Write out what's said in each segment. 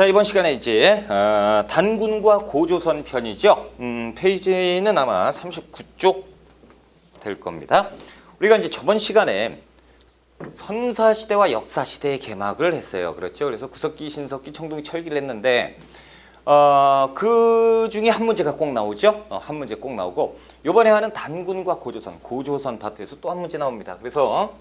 자, 이번 시간에 이제 단군과 고조선 편이죠. 페이지는 아마 39쪽 될 겁니다. 우리가 이제 저번 시간에 선사시대와 역사시대의 개막을 했어요. 그렇죠. 그래서 구석기, 신석기, 청동기, 철기를 했는데 그 중에 한 문제가 꼭 나오죠. 한 문제 꼭 나오고 이번에 하는 단군과 고조선 파트에서 또 한 문제 나옵니다. 그래서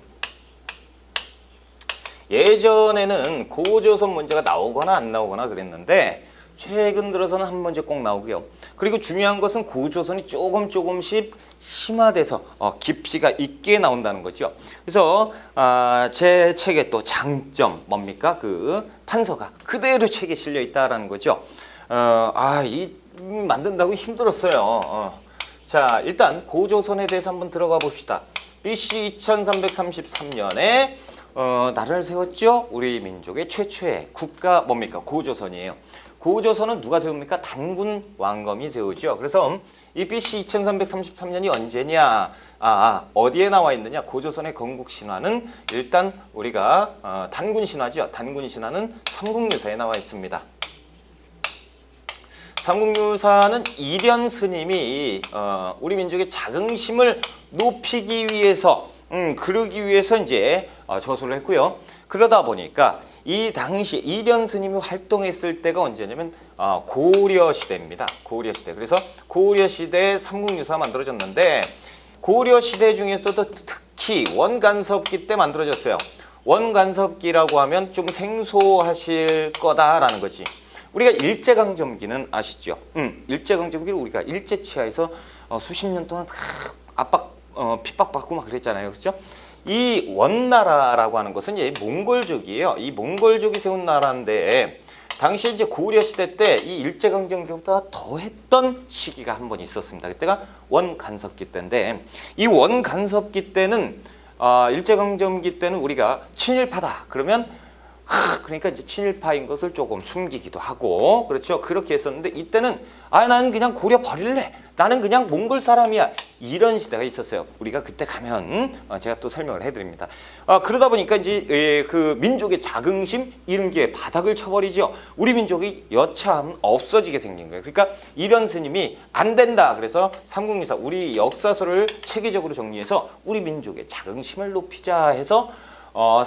예전에는 고조선 문제가 나오거나 안 나오거나 그랬는데 최근 들어서는 한 문제 꼭 나오고요. 그리고 중요한 것은 고조선이 조금씩 심화돼서 깊이가 있게 나온다는 거죠. 그래서 제 책의 또 장점 뭡니까? 그 판서가 그대로 책에 실려 있다라는 거죠. 이 만든다고 힘들었어요. 자, 일단 고조선에 대해서 한번 들어가 봅시다. BC 2333년에 나라를 세웠죠. 우리 민족의 최초의 국가 뭡니까? 고조선이에요. 고조선은 누가 세웁니까? 단군 왕검이 세우죠. 그래서 이 BC 2333년이 언제냐? 어디에 나와 있느냐? 고조선의 건국신화는 일단 우리가 단군 신화죠. 단군 신화는 삼국유사에 나와 있습니다. 삼국유사는 이련 스님이 우리 민족의 자긍심을 높이기 위해서 그러기 위해서 이제 저술을 했고요. 그러다 보니까 이 당시 이련 스님이 활동했을 때가 언제냐면 고려 시대입니다. 고려 시대. 그래서 고려 시대에 삼국유사가 만들어졌는데 고려 시대 중에서도 특히 원간섭기 때 만들어졌어요. 원간섭기라고 하면 좀 생소하실 거다라는 거지. 우리가 일제강점기는 아시죠? 일제강점기를 우리가 일제치하에서 수십 년 동안 핍박받고 막 그랬잖아요. 그렇죠? 이 원나라라고 하는 것은 몽골족이에요. 이 몽골족이 세운 나라인데 당시 이제 고려 시대 때 이 일제강점기보다 더했던 시기가 한 번 있었습니다. 그때가 원간섭기 때인데 이 원간섭기 때는 일제강점기 때는 우리가 친일파다 그러면 그러니까 이제 친일파인 것을 조금 숨기기도 하고 그렇죠. 그렇게 했었는데 이때는 나는 그냥 고려 버릴래. 나는 그냥 몽골 사람이야. 이런 시대가 있었어요. 우리가 그때 가면 제가 또 설명을 해드립니다. 그러다 보니까 이제 그 민족의 자긍심 이런 게 바닥을 쳐버리죠. 우리 민족이 여참 없어지게 생긴 거예요. 그러니까 이련 스님이 안 된다. 그래서 삼국유사 우리 역사서를 체계적으로 정리해서 우리 민족의 자긍심을 높이자 해서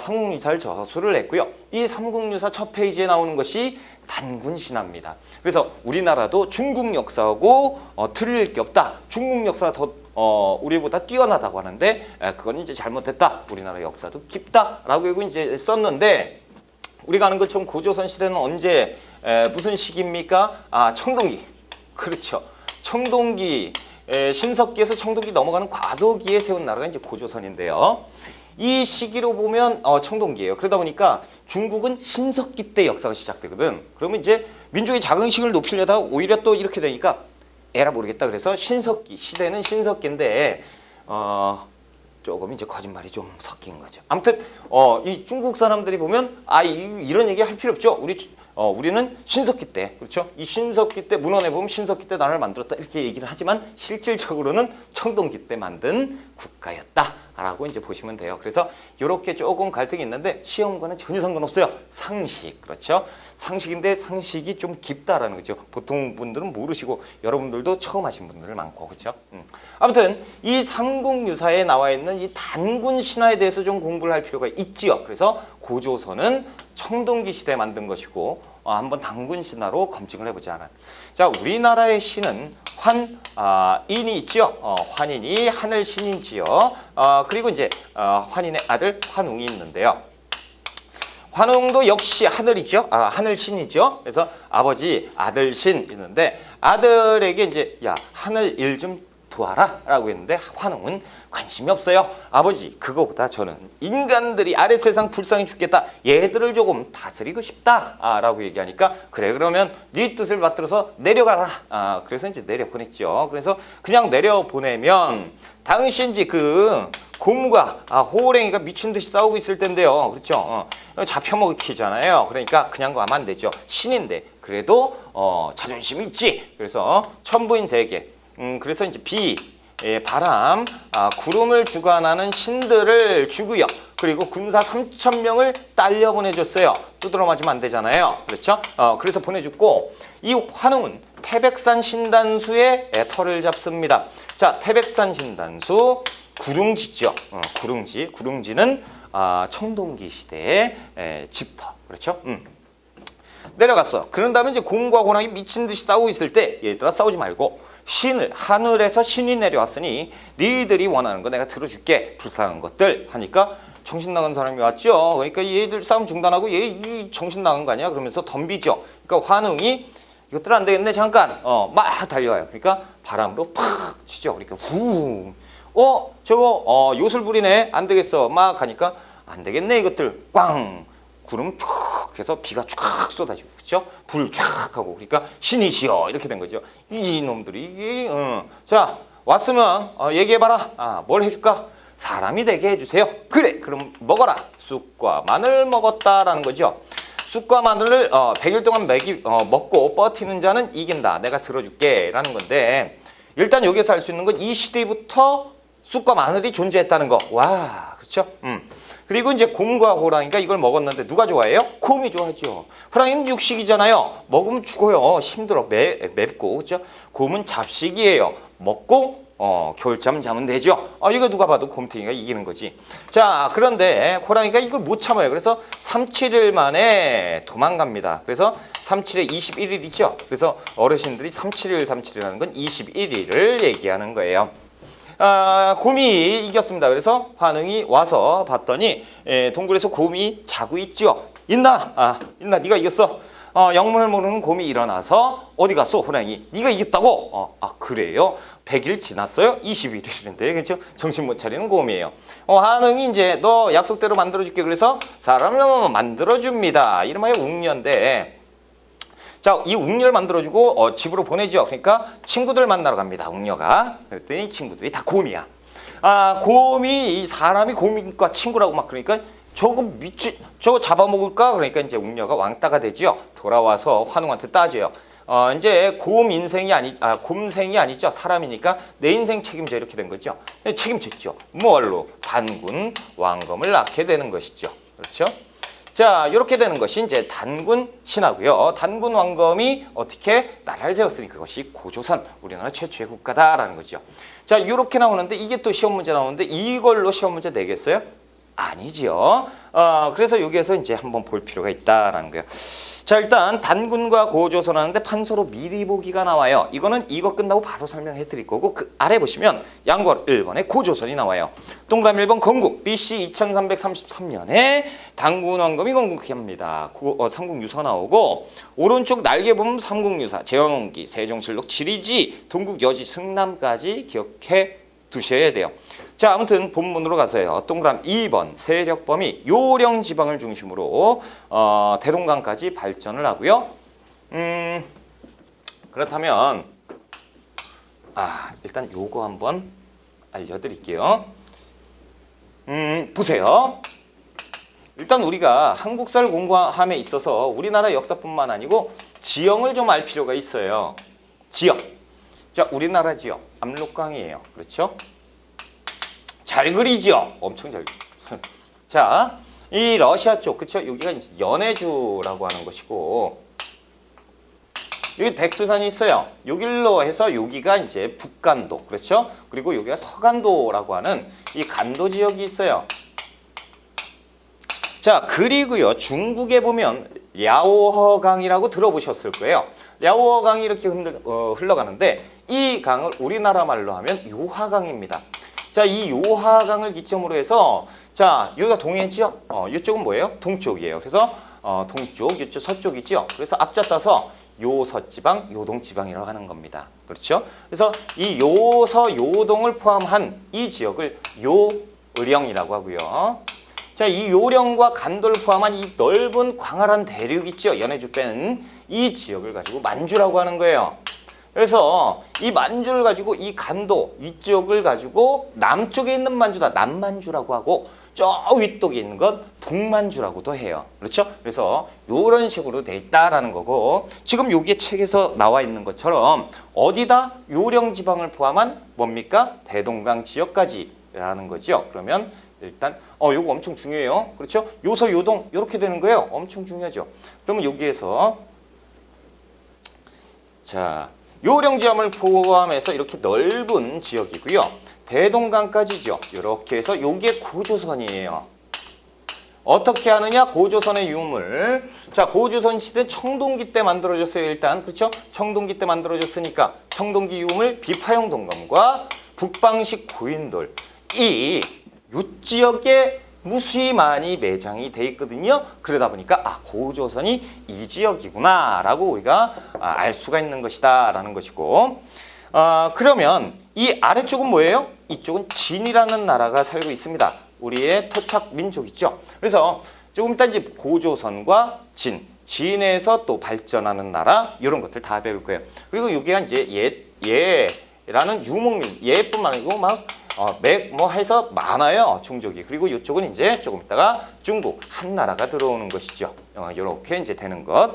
삼국유사를 저술을 했고요. 이 삼국유사 첫 페이지에 나오는 것이 단군 신화입니다. 그래서 우리나라도 중국 역사하고 틀릴 게 없다. 중국 역사가 더 우리보다 뛰어나다고 하는데 그건 이제 잘못됐다. 우리나라 역사도 깊다라고 이제 썼는데 우리가 아는 것처럼 고조선 시대는 언제 무슨 시기입니까? 청동기. 그렇죠. 청동기 신석기에서 청동기 넘어가는 과도기에 세운 나라가 이제 고조선인데요. 이 시기로 보면 청동기예요. 그러다 보니까 중국은 신석기 때 역사가 시작되거든. 그러면 이제 민족의 자긍심을 높이려다가 오히려 또 이렇게 되니까 에라 모르겠다. 그래서 신석기 시대는 신석기인데 조금 이제 거짓말이 좀 섞인 거죠. 아무튼 이 중국 사람들이 보면 이런 얘기 할 필요 없죠. 우리는 신석기 때 그렇죠. 이 신석기 때 문헌에 보면 신석기 때 나라를 만들었다 이렇게 얘기를 하지만 실질적으로는 청동기 때 만든 국가였다라고 이제 보시면 돼요. 그래서 이렇게 조금 갈등이 있는데 시험과는 전혀 상관없어요. 상식 그렇죠. 상식인데 상식이 좀 깊다라는 거죠. 보통 분들은 모르시고 여러분들도 처음 하신 분들 많고 그렇죠. 아무튼 이 삼국유사에 나와 있는 이 단군 신화에 대해서 좀 공부를 할 필요가 있지요. 그래서 고조선은 청동기 시대에 만든 것이고 한번 단군 신화로 검증을 해보자. 자, 우리나라의 신은 환인이 있죠. 환인이 하늘 신이지요. 그리고 이제 환인의 아들 환웅이 있는데요. 환웅도 역시 하늘이죠. 하늘 신이죠. 그래서 아버지 아들 신 있는데 아들에게 이제 하늘 일 좀 도와라 라고 했는데 환웅은 관심이 없어요. 아버지 그거보다 저는 인간들이 아래 세상 불쌍히 죽겠다. 얘들을 조금 다스리고 싶다 라고 얘기하니까 그래 그러면 네 뜻을 받들어서 내려가라. 그래서 이제 내려보냈죠. 그래서 그냥 내려보내면 당시 이제 그 곰과 호랭이가 미친 듯이 싸우고 있을 텐데요. 그렇죠. 잡혀먹히잖아요. 그러니까 그냥 가면 안 되죠. 신인데 그래도 자존심이 있지. 그래서 천부인 세계 그래서 이제 비, 바람, 구름을 주관하는 신들을 주고요. 그리고 군사 3,000명을 딸려 보내줬어요. 두드러 맞으면 안 되잖아요. 그렇죠? 그래서 보내줬고 이 환웅은 태백산 신단수의 털을 잡습니다. 자, 태백산 신단수 구릉지죠. 구릉지는 청동기 시대의 집터. 그렇죠? 내려갔어. 그런 다음에 이제 곰과 호랑이 미친 듯이 싸우고 있을 때 얘들아 싸우지 말고 하늘에서 신이 내려왔으니 니들이 원하는 거 내가 들어줄게. 불쌍한 것들 하니까 정신 나간 사람이 왔죠. 그러니까 얘들 싸움 중단하고 얘 정신 나간 거 아니야? 그러면서 덤비죠. 그러니까 환웅이 이것들 안 되겠네 잠깐 막 달려와요. 그러니까 바람으로 팍 치죠. 그러니까 후 저거 요술 부리네 안 되겠어 막 가니까 안 되겠네 이것들 꽝 구름 쭉 해서 비가 쫙 쏟아지고 그렇죠? 불 쫙 하고 그러니까 신이시여 이렇게 된 거죠. 이 놈들이 자 왔으면 얘기해봐라. 뭘 해줄까? 사람이 되게 해주세요. 그래 그럼 먹어라. 쑥과 마늘 먹었다라는 거죠. 쑥과 마늘을 100일 동안 먹고 버티는 자는 이긴다. 내가 들어줄게 라는 건데 일단 여기서 알 수 있는 건 이 시대부터 쑥과 마늘이 존재했다는 거. 와 그렇죠? 그리고 이제 곰과 호랑이가 이걸 먹었는데 누가 좋아해요? 곰이 좋아하죠. 호랑이는 육식이잖아요. 먹으면 죽어요. 힘들어. 맵고 그렇죠? 곰은 잡식이에요. 먹고 겨울잠 자면 되죠. 이거 누가 봐도 곰탱이가 이기는 거지. 자, 그런데 호랑이가 이걸 못 참아요. 그래서 3, 7일 만에 도망갑니다. 그래서 3, 7에 21일이죠. 그래서 어르신들이 3, 7일, 3, 7일이라는 건 21일을 얘기하는 거예요. 곰이 이겼습니다. 그래서 환웅이 와서 봤더니 동굴에서 곰이 자고 있죠. 있나? 있나? 네가 이겼어. 영문을 모르는 곰이 일어나서 어디 갔어? 호랑이. 네가 이겼다고? 그래요? 100일 지났어요? 21일인데 그렇죠? 정신 못 차리는 곰이에요. 환웅이 이제 너 약속대로 만들어줄게. 그래서 사람을 만들어줍니다. 이름하여 웅녀인데 자, 이 웅녀를 만들어주고 집으로 보내죠. 그러니까 친구들 만나러 갑니다. 웅녀가. 그랬더니 친구들이 다 곰이야. 곰이 사람이 곰과 친구라고 막 그러니까 저거 잡아먹을까? 그러니까 이제 웅녀가 왕따가 되죠. 돌아와서 환웅한테 따져요. 이제 곰생이 아니죠. 사람이니까 내 인생 책임져 이렇게 된 거죠. 책임졌죠. 뭘로? 단군 왕검을 낳게 되는 것이죠. 그렇죠? 자, 이렇게 되는 것이 이제 단군 신하고요. 단군 왕검이 어떻게 나라를 세웠으니 그것이 고조선, 우리나라 최초의 국가다라는 거죠. 자, 이렇게 나오는데 이게 또 시험 문제 나오는데 이걸로 시험 문제 내겠어요? 아니지요. 그래서 여기에서 이제 한번 볼 필요가 있다라는 거예요. 자, 일단 단군과 고조선 하는데 판서로 미리 보기가 나와요. 이거는 이거 끝나고 바로 설명해 드릴 거고 그 아래 보시면 양괄 1번에 고조선이 나와요. 동그라미 1번 건국 BC 2333년에 단군 왕검이 건국합니다. 삼국유사 나오고 오른쪽 날개 보면 삼국유사, 제왕기, 세종실록, 지리지, 동국여지, 승남까지 기억해 두셔야 돼요. 자, 아무튼 본문으로 가서요. 동그라미 2번 세력 범위 요령 지방을 중심으로 대동강까지 발전을 하고요. 그렇다면 일단 요거 한번 알려드릴게요. 보세요. 일단 우리가 한국사를 공부함에 있어서 우리나라 역사뿐만 아니고 지형을 좀 알 필요가 있어요. 지형. 자, 우리나라 지형 압록강이에요. 그렇죠? 잘 그리죠? 엄청 잘 그리죠. 자, 이 러시아 쪽, 그쵸? 여기가 이제 연해주라고 하는 것이고, 여기 백두산이 있어요. 여기로 해서 여기가 이제 북간도, 그렇죠? 그리고 여기가 서간도라고 하는 이 간도 지역이 있어요. 자, 그리고요, 중국에 보면 랴오허강이라고 들어보셨을 거예요. 랴오허강이 이렇게 흘러가는데, 이 강을 우리나라 말로 하면 요하강입니다. 자, 이 요하강을 기점으로 해서 자, 여기가 동해지요? 이쪽은 뭐예요? 동쪽이에요. 그래서 동쪽, 이쪽 서쪽이죠. 그래서 앞자 써서 요서지방, 요동지방이라고 하는 겁니다. 그렇죠? 그래서 이 요서, 요동을 포함한 이 지역을 요령이라고 하고요. 자, 이 요령과 간도를 포함한 이 넓은 광활한 대륙 있죠? 연해주 빼는 이 지역을 가지고 만주라고 하는 거예요. 그래서 이 만주를 가지고 이 간도 이쪽을 가지고 남쪽에 있는 만주다 남만주라고 하고 저 위쪽에 있는 건 북만주라고도 해요. 그렇죠? 그래서 이런 식으로 돼 있다라는 거고 지금 여기에 책에서 나와 있는 것처럼 어디다 요령 지방을 포함한 뭡니까? 대동강 지역까지라는 거죠. 그러면 일단 요거 엄청 중요해요. 그렇죠? 요서 요동 이렇게 되는 거예요. 엄청 중요하죠. 그러면 여기에서 자, 요령지함을 포함해서 이렇게 넓은 지역이고요. 대동강까지죠. 이렇게 해서 요게 고조선이에요. 어떻게 하느냐? 고조선의 유물. 자, 고조선 시대 청동기 때 만들어졌어요. 일단 그렇죠? 청동기 때 만들어졌으니까 청동기 유물 비파형 동검과 북방식 고인돌 이 지역에 무수히 많이 매장이 돼 있거든요. 그러다 보니까 고조선이 이 지역이구나라고 우리가 알 수가 있는 것이다라는 것이고. 그러면 이 아래쪽은 뭐예요? 이쪽은 진이라는 나라가 살고 있습니다. 우리의 토착 민족이죠. 그래서 조금 이따 이제 고조선과 진에서 또 발전하는 나라 이런 것들 다 배울 거예요. 그리고 여기가 이제 예라는 유목민 예뿐만 아니고 막 뭐 해서 많아요 종족이. 그리고 이쪽은 이제 조금 있다가 중국 한 나라가 들어오는 것이죠. 이렇게 이제 되는 것.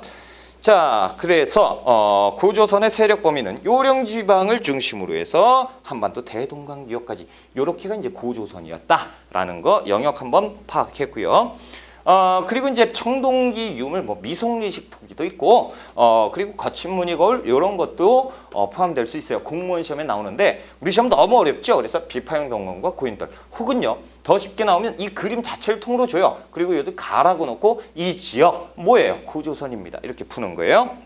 자, 그래서 고조선의 세력 범위는 요령지방을 중심으로 해서 한반도 대동강 유역까지 요렇게가 이제 고조선이었다라는 거 영역 한번 파악했고요. 그리고 이제 청동기 유물 뭐 미송리식 토기도 있고 그리고 거친무늬 거울 이런 것도 포함될 수 있어요. 공무원 시험에 나오는데 우리 시험 너무 어렵죠. 그래서 비파형 동검과 고인돌 혹은요 더 쉽게 나오면 이 그림 자체를 통으로 줘요. 그리고 여기 가라고 놓고 이 지역 뭐예요? 고조선입니다. 이렇게 푸는 거예요.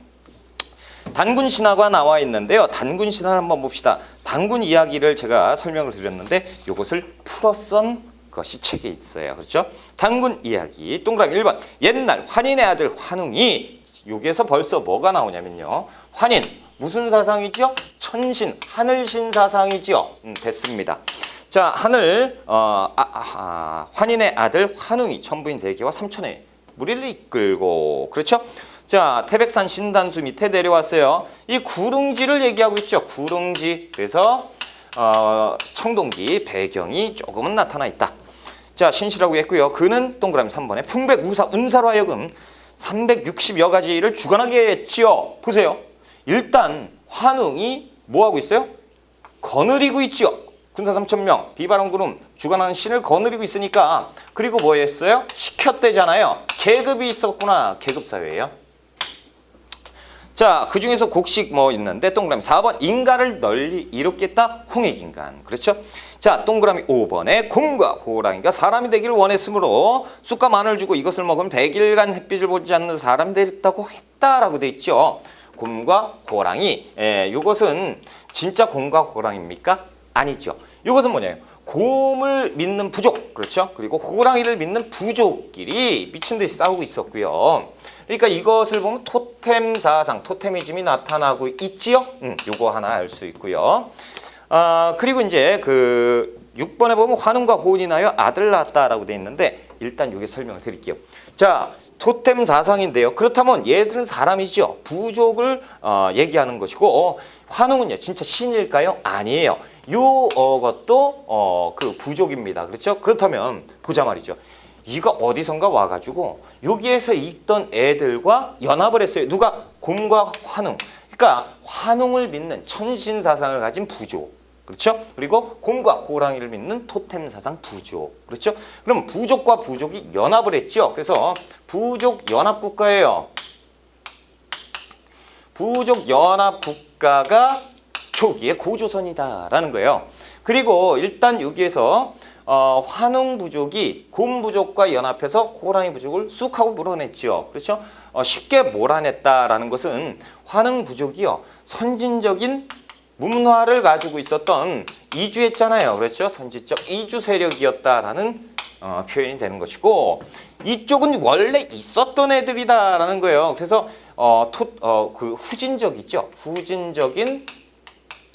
단군 신화가 나와 있는데요. 단군 신화를 한번 봅시다. 단군 이야기를 제가 설명을 드렸는데 이것을 풀어쓴 것이 책에 있어요. 그렇죠? 단군 이야기 동그라미 1번 옛날 환인의 아들 환웅이 여기에서 벌써 뭐가 나오냐면요. 환인 무슨 사상이죠? 천신 하늘신 사상이죠. 됐습니다. 자, 하늘 환인의 아들 환웅이 천부인 세계와 삼천의 무리를 이끌고 그렇죠? 자, 태백산 신단수 밑에 내려왔어요. 이 구릉지를 얘기하고 있죠. 구릉지. 그래서 청동기 배경이 조금은 나타나 있다. 자, 신시라고 했고요. 그는 동그라미 3번에 풍백우사 운사로 하여금 360여 가지를 주관하게 했지요. 보세요. 일단 환웅이 뭐하고 있어요? 거느리고 있죠. 군사 3,000명, 비바람구름 주관하는 신을 거느리고 있으니까. 그리고 뭐 했어요? 시켰대잖아요. 계급이 있었구나. 계급사회예요. 자, 그 중에서 곡식 뭐 있는데 동그라미 4번 인가를 널리 이롭겠다 홍익인간. 그렇죠? 자, 동그라미 5번에 곰과 호랑이가 사람이 되기를 원했으므로 쑥과 마늘 주고 이것을 먹으면 100일간 햇빛을 보지 않는 사람이 되겠다고 했다라고 돼 있죠. 곰과 호랑이. 이것은 진짜 곰과 호랑이입니까? 아니죠. 이것은 뭐냐면 곰을 믿는 부족. 그렇죠? 그리고 호랑이를 믿는 부족끼리 미친 듯이 싸우고 있었고요. 그러니까 이것을 보면 토템 사상, 토테미즘이 나타나고 있지요. 요거 하나 알 수 있고요. 그리고 이제 그 6번에 보면 환웅과 호운이 나여 아들 낳았다라고 돼 있는데 일단 요게 설명을 드릴게요. 자, 토템 사상인데요. 그렇다면 얘들은 사람이죠. 부족을 얘기하는 것이고 환웅은요 진짜 신일까요? 아니에요. 요것도 그 부족입니다. 그렇죠? 그렇다면 보자 말이죠. 이가 어디선가 와가지고 여기에서 있던 애들과 연합을 했어요. 누가? 곰과 환웅. 그러니까 환웅을 믿는 천신 사상을 가진 부족. 그렇죠? 그리고 곰과 호랑이를 믿는 토템 사상 부족. 그렇죠? 그럼 부족과 부족이 연합을 했죠. 그래서 부족 연합 국가예요. 부족 연합 국가가 초기의 고조선이다라는 거예요. 그리고 일단 여기에서 환웅 부족이 곰 부족과 연합해서 호랑이 부족을 쑥 하고 물어냈죠. 그렇죠? 쉽게 몰아냈다라는 것은 환웅 부족이요 선진적인 문화를 가지고 있었던 이주했잖아요. 그렇죠? 선지적 이주 세력이었다라는 표현이 되는 것이고 이쪽은 원래 있었던 애들이다라는 거예요. 그래서 그 후진적이죠. 후진적인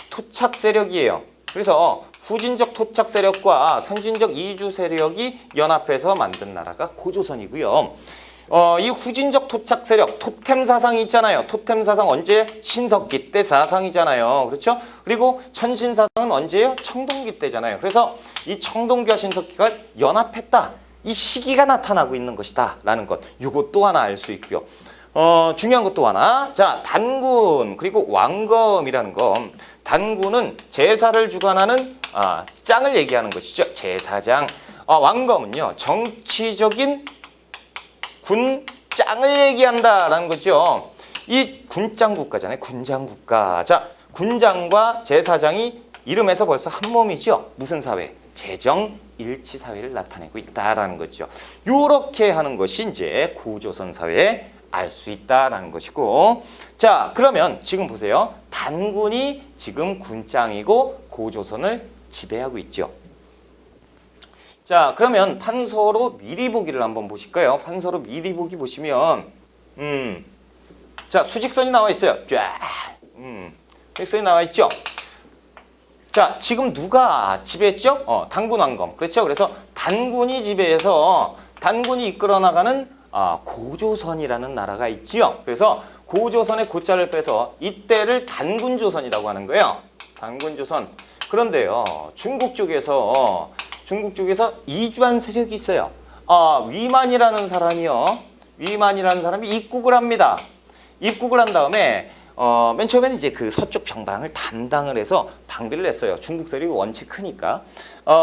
토착 세력이에요. 그래서 후진적 토착 세력과 선진적 이주 세력이 연합해서 만든 나라가 고조선이고요. 이 후진적 토착 세력, 토템 사상이 있잖아요. 토템 사상 언제? 신석기 때 사상이잖아요. 그렇죠? 그리고 천신 사상은 언제예요? 청동기 때잖아요. 그래서 이 청동기와 신석기가 연합했다. 이 시기가 나타나고 있는 것이다. 라는 것. 이것도 하나 알 수 있고요. 중요한 것도 하나. 자, 단군 그리고 왕검이라는 거. 단군은 제사를 주관하는 짱을 얘기하는 것이죠. 제사장. 왕검은요 정치적인 군장을 얘기한다라는 거죠. 이 군장 국가잖아요. 군장 국가. 자, 군장과 제사장이 이름에서 벌써 한 몸이죠. 무슨 사회? 재정 일치 사회를 나타내고 있다라는 거죠. 요렇게 하는 것이 이제 고조선 사회에 알 수 있다라는 것이고, 자 그러면 지금 보세요. 단군이 지금 군장이고 고조선을 지배하고 있죠. 자 그러면 판서로 미리 보기를 한번 보실까요? 판서로 미리 보기 보시면 자 수직선이 나와 있어요. 쫙 수직선이 나와 있죠. 자 지금 누가 지배했죠? 단군 왕검. 그렇죠. 그래서 단군이 지배해서 단군이 이끌어 나가는 고조선이라는 나라가 있지요. 그래서 고조선의 고자를 빼서 이때를 단군조선이라고 하는 거예요. 단군조선. 그런데요, 중국 쪽에서 이주한 세력이 있어요. 위만이라는 사람이요. 위만이라는 사람이 입국을 합니다. 입국을 한 다음에 맨 처음에는 이제 그 서쪽 병방을 담당을 해서 방비를 냈어요. 중국 세력이 원체 크니까.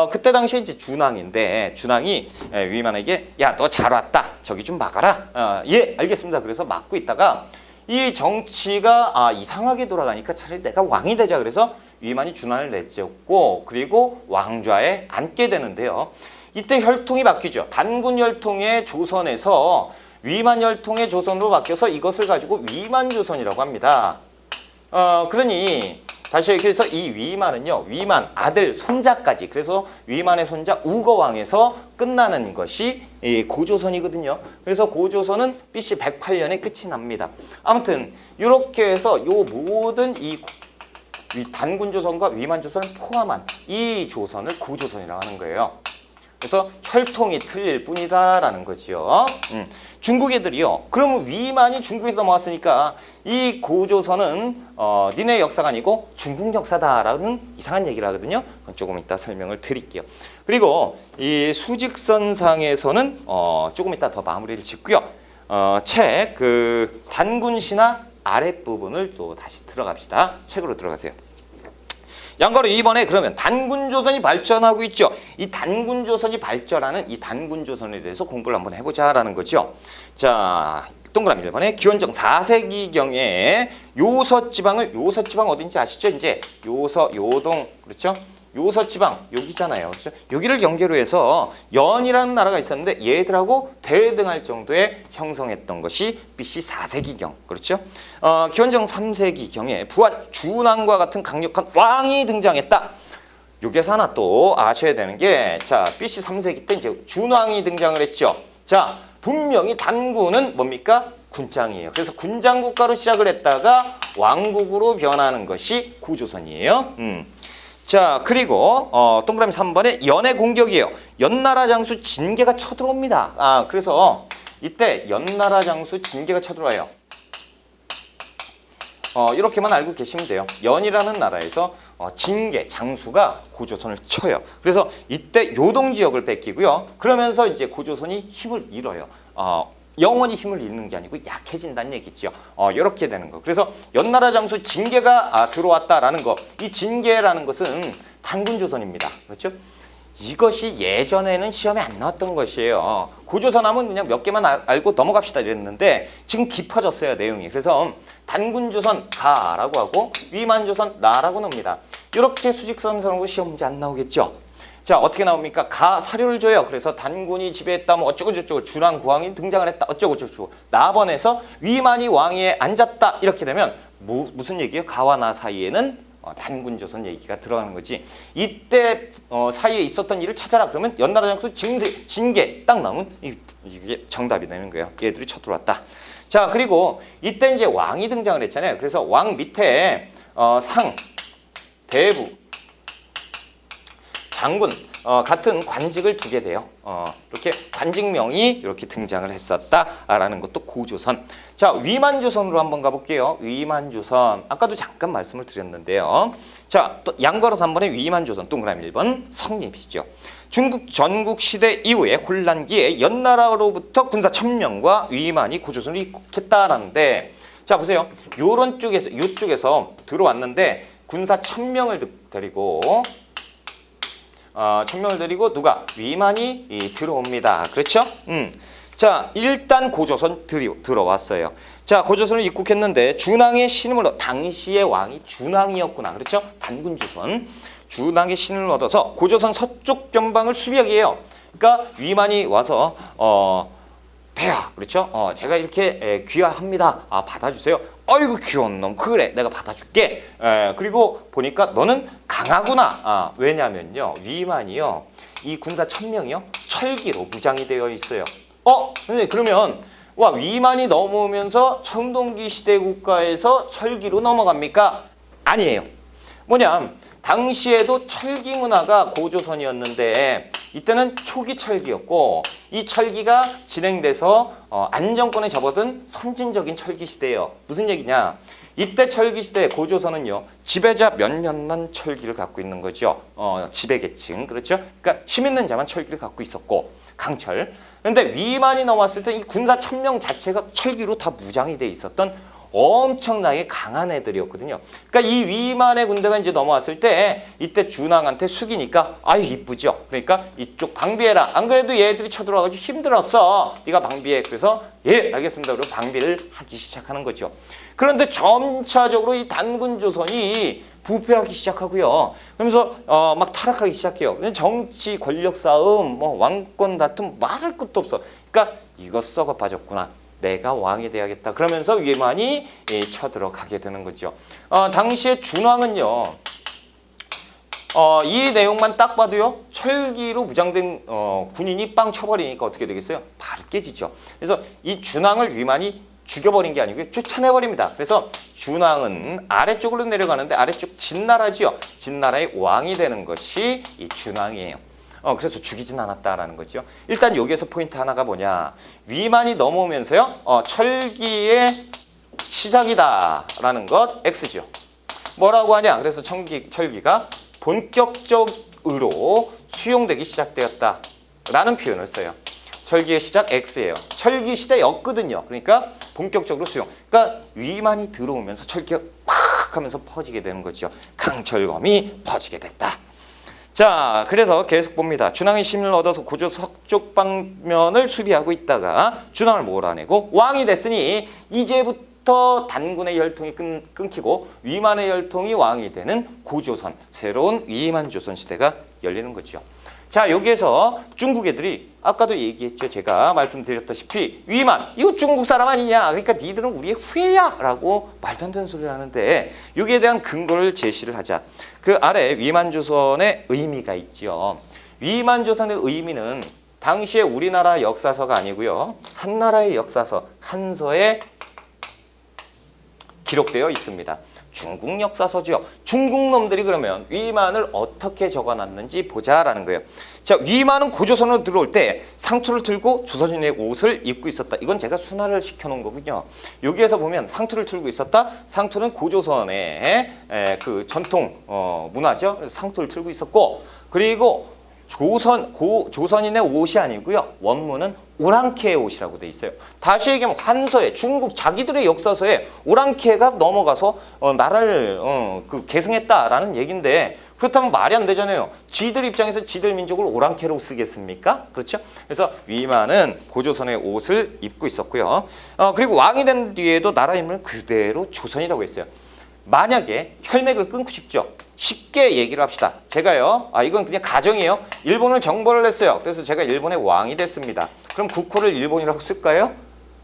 그때 당시에 이제 준왕인데 준왕이 위만에게 야, 너 잘 왔다. 저기 좀 막아라. 예, 알겠습니다. 그래서 막고 있다가 이 정치가 이상하게 돌아가니까 차라리 내가 왕이 되자 그래서 위만이 준왕을 내쫓고 그리고 왕좌에 앉게 되는데요. 이때 혈통이 바뀌죠. 단군 혈통의 조선에서 위만 혈통의 조선으로 바뀌어서 이것을 가지고 위만조선이라고 합니다. 그러니 다시 얘기해서 이 위만은요, 위만 아들 손자까지, 그래서 위만의 손자 우거왕에서 끝나는 것이 고조선이거든요. 그래서 고조선은 BC 108년에 끝이 납니다. 아무튼 이렇게 해서 요 모든 이 단군조선과 위만조선을 포함한 이 조선을 고조선이라고 하는 거예요. 그래서 혈통이 틀릴 뿐이다라는 거지요. 중국 애들이요. 그러면 위만이 중국에서 넘어왔으니까 이 고조선은 니네 역사가 아니고 중국 역사다라는 이상한 얘기를 하거든요. 조금 이따 설명을 드릴게요. 그리고 이 수직선상에서는 조금 이따 더 마무리를 짓고요. 책 그 단군신화 아랫부분을 또 다시 들어갑시다. 책으로 들어가세요. 양가로 이번에 그러면 단군조선이 발전하고 있죠. 이 단군조선이 발전하는 이 단군조선에 대해서 공부를 한번 해보자라는 거죠. 자, 동그라미 1번에 기원전 4세기경에 요서지방 어딘지 아시죠? 이제 요동, 그렇죠? 요서지방 여기잖아요. 그렇죠? 여기를 경계로 해서 연이라는 나라가 있었는데 얘들하고 대등할 정도에 형성했던 것이 BC 4세기경. 그렇죠? 기원전 3세기경에 부한 준왕과 같은 강력한 왕이 등장했다. 여기에서 하나 또 아셔야 되는 게, 자, BC 3세기 때 이제 준왕이 등장을 했죠. 자, 분명히 단군은 뭡니까? 군장이에요. 그래서 군장 국가로 시작을 했다가 왕국으로 변하는 것이 고조선이에요. 자, 그리고 동그라미 3번에 연의 공격이에요. 연나라 장수 진계가 쳐들어옵니다. 그래서 이때 연나라 장수 진계가 쳐들어와요. 이렇게만 알고 계시면 돼요. 연이라는 나라에서 진계 장수가 고조선을 쳐요. 그래서 이때 요동 지역을 뺏기고요. 그러면서 이제 고조선이 힘을 잃어요. 영원히 힘을 잃는 게 아니고 약해진다는 얘기죠. 이렇게 되는 거. 그래서 연나라 장수 진계가 들어왔다라는 거. 이 진계라는 것은 단군조선입니다. 그렇죠? 이것이 예전에는 시험에 안 나왔던 것이에요. 고조선 하면 그냥 몇 개만 알고 넘어갑시다 이랬는데 지금 깊어졌어요, 내용이. 그래서 단군조선 가라고 하고 위만조선 나라고 놉니다. 이렇게 수직선상으로 시험 문제 안 나오겠죠? 자, 어떻게 나옵니까? 가 사료를 줘요. 그래서 단군이 지배했다, 뭐 어쩌고저쩌고, 준왕 부왕이 등장을 했다, 어쩌고저쩌고. 나번에서 위만이 왕위에 앉았다. 이렇게 되면 무슨 얘기예요? 가와 나 사이에는 단군조선 얘기가 들어가는 거지. 이때 사이에 있었던 일을 찾아라. 그러면 연나라 장수 진계 딱 나오면 이게 정답이 되는 거예요. 얘들이 쳐들어왔다. 자, 그리고 이때 이제 왕이 등장을 했잖아요. 그래서 왕 밑에 상, 대부, 장군 같은 관직을 두게 돼요. 이렇게 관직명이 이렇게 등장을 했었다라는 것도 고조선. 자, 위만조선으로 한번 가볼게요. 위만조선. 아까도 잠깐 말씀을 드렸는데요. 자, 또 양가로 3번에 위만조선 동그라미 1번 성립이죠. 중국 전국시대 이후에 혼란기에 연나라로부터 군사 1000명과 위만이 고조선을 입국했다라는데, 자 보세요. 요런 쪽에서 이쪽에서 들어왔는데 군사 1000명을 데리고 천명을 드리고 누가 위만이 들어옵니다. 그렇죠? 자, 일단 고조선 들어왔어요. 자, 고조선을 입국했는데 준왕의 신임을 당시의 왕이 준왕이었구나. 그렇죠? 단군조선. 준왕의 신임을 얻어서 고조선 서쪽 변방을 수비하게 해요. 그러니까 위만이 와서 폐하, 그렇죠? 제가 이렇게 귀화합니다. 받아주세요. 아이고 귀여운 놈. 그래, 내가 받아줄게. 그리고 보니까 너는 강하구나. 왜냐면요, 위만이요, 이 군사 1000명이요 철기로 무장이 되어 있어요. 근데 그러면 위만이 넘어오면서 청동기 시대 국가에서 철기로 넘어갑니까? 아니에요. 뭐냐, 당시에도 철기 문화가 고조선이었는데 이때는 초기 철기였고, 이 철기가 진행돼서 안정권에 접어든 선진적인 철기 시대예요. 무슨 얘기냐? 이때 철기 시대 고조선은요, 지배자 몇몇만 철기를 갖고 있는 거죠. 지배계층, 그렇죠? 그러니까 힘 있는 자만 철기를 갖고 있었고, 강철. 그런데 위만이 넘어왔을 때 이 군사 1000명 자체가 철기로 다 무장이 돼 있었던 엄청나게 강한 애들이었거든요. 그러니까 이 위만의 군대가 이제 넘어왔을 때 이때 준왕한테 숙이니까 아유 이쁘죠. 그러니까 이쪽 방비해라. 안 그래도 얘들이 쳐들어와가지고 힘들었어. 네가 방비해. 그래서 예 알겠습니다. 그리고 방비를 하기 시작하는 거죠. 그런데 점차적으로 이 단군조선이 부패하기 시작하고요. 그러면서 막 타락하기 시작해요. 정치 권력 싸움, 왕권 다툼 말할 것도 없어. 그러니까 이거 썩어 빠졌구나. 내가 왕이 돼야겠다. 그러면서 위만이 쳐들어가게 되는 거죠. 당시에 준왕은요, 이 내용만 딱 봐도요, 철기로 무장된 군인이 빵 쳐버리니까 어떻게 되겠어요? 바로 깨지죠. 그래서 이 준왕을 위만이 죽여버린 게 아니고요, 쫓아내버립니다. 그래서 준왕은 아래쪽으로 내려가는데 아래쪽 진나라지요. 진나라의 왕이 되는 것이 이 준왕이에요. 그래서 죽이진 않았다라는 거죠. 일단 여기에서 포인트 하나가 뭐냐. 위만이 넘어오면서요, 철기의 시작이다라는 것 X죠. 뭐라고 하냐. 그래서 철기가 본격적으로 수용되기 시작되었다라는 표현을 써요. 철기의 시작 X예요. 철기 시대였거든요. 그러니까 본격적으로 수용. 그러니까 위만이 들어오면서 철기가 팍 하면서 퍼지게 되는 거죠. 강철검이 퍼지게 됐다. 자, 그래서 계속 봅니다. 준왕의 힘을 얻어서 고조 서쪽 방면을 수비하고 있다가 준왕을 몰아내고 왕이 됐으니 이제부터 단군의 혈통이 끊기고 위만의 혈통이 왕이 되는 고조선, 새로운 위만조선 시대가 열리는 거죠. 자, 여기에서 중국 애들이 아까도 얘기했죠. 제가 말씀드렸다시피 위만, 이거 중국 사람 아니냐. 그러니까 니들은 우리의 후예야 라고 말도 안 되는 소리를 하는데 여기에 대한 근거를 제시를 하자. 그 아래 위만조선의 의미가 있죠. 위만조선의 의미는 당시에 우리나라 역사서가 아니고요, 한나라의 역사서, 한서에 기록되어 있습니다. 중국 역사서죠. 중국 놈들이 그러면 위만을 어떻게 적어놨는지 보자라는 거예요. 자, 위만은 고조선으로 들어올 때 상투를 들고 조선인의 옷을 입고 있었다. 이건 제가 순화를 시켜놓은 거군요. 여기에서 보면 상투를 들고 있었다. 상투는 고조선의 그 전통 문화죠. 그래서 상투를 들고 있었고, 그리고 조선인의 옷이 아니고요, 원문은 오랑캐의 옷이라고 돼 있어요. 다시 얘기하면 한서에, 중국 자기들의 역사서에 오랑캐가 넘어가서 나라를 계승했다라는 얘긴데, 그렇다면 말이 안 되잖아요. 지들 입장에서 지들 민족을 오랑캐로 쓰겠습니까? 그렇죠? 그래서 위만은 고조선의 옷을 입고 있었고요. 그리고 왕이 된 뒤에도 나라 이름은 그대로 조선이라고 했어요. 만약에 혈맥을 끊고 싶죠. 쉽게 얘기를 합시다. 제가요, 이건 그냥 가정이에요. 일본을 정벌을 했어요. 그래서 제가 일본의 왕이 됐습니다. 그럼 국호를 일본이라고 쓸까요?